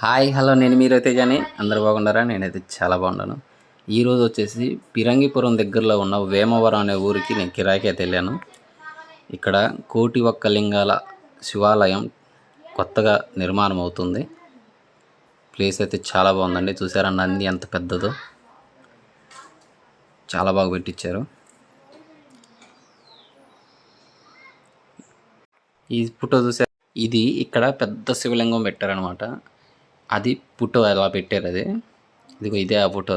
Hi hello నేను మీరు తేజాని అందరు బాగున్నారా? నేనైతే చాలా బాగున్నాను. ఈరోజు వచ్చేసి పిరంగిపురం దగ్గరలో ఉన్న వేమవరం అనే ఊరికి నేను కిరాయికి అయితే వెళ్ళాను. ఇక్కడ కోటి ఒక్క లింగాల శివాలయం కొత్తగా నిర్మాణం అవుతుంది. ప్లేస్ అయితే చాలా బాగుందండి. చూసారా నంది ఎంత పెద్దదో, చాలా బాగా పెట్టించారు. ఈ ఫోటో చూసారా, ఇది ఇక్కడ పెద్ద శివలింగం పెట్టారనమాట. అది ఫోటో ఎలా పెట్టారు, అది ఇదిగో ఇదే ఆ ఫోటో.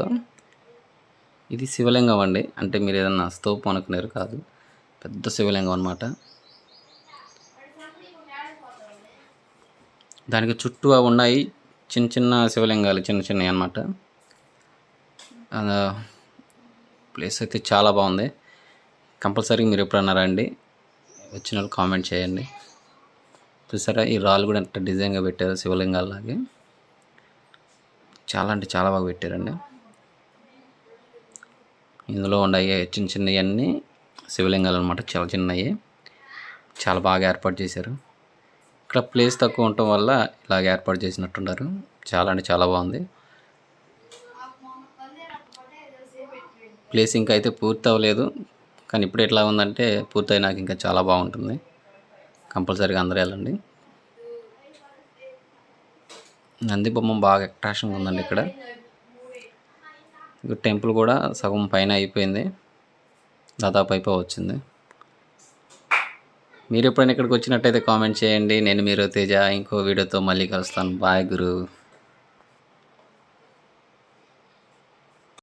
ఇది శివలింగం అండి, అంటే మీరు ఏదన్నా స్తూపం అనుకున్నారు కాదు, పెద్ద శివలింగం అనమాట. దానికి చుట్టూ ఉన్నాయి చిన్న చిన్న శివలింగాలు, చిన్న చిన్నవి అనమాట. ప్లేస్ అయితే చాలా బాగుంది. కంపల్సరీ మీరు ఎప్పుడన్నా రండి, వచ్చిన వాళ్ళు కామెంట్ చేయండి. చూసారా ఈ రాళ్ళు కూడా ఎంత డిజైన్గా పెట్టారు శివలింగాల్లాగే. చాలా అంటే చాలా బాగా పెట్టారండి. ఇందులో ఉన్నాయి చిన్న చిన్నవన్నీ శివలింగాలు అనమాట, చాలా చిన్నవి. చాలా బాగా ఏర్పాటు చేశారు. ఇక్కడ ప్లేస్ తక్కువ ఉండటం వల్ల ఇలాగ ఏర్పాటు చేసినట్టున్నారు. చాలా అంటే చాలా బాగుంది. ప్లేస్ ఇంకా అయితే పూర్తి అవ్వలేదు, కానీ ఇప్పుడు ఎట్లా ఉందంటే పూర్తి అయినాక ఇంకా చాలా బాగుంటుంది. కంపల్సరీగా అందరూ వెళ్ళండి. నంది బొమ్మ బాగా అట్రాక్షన్గా ఉందండి ఇక్కడ. టెంపుల్ కూడా సగం పైన అయిపోయింది, దాదాపు అయిపోవచ్చింది. మీరు ఎప్పుడైనా ఇక్కడికి వచ్చినట్టయితే కామెంట్ చేయండి. నేను మీరు తేజ ఇంకో వీడియోతో మళ్ళీ కలుస్తాను. బాయ్ గురు.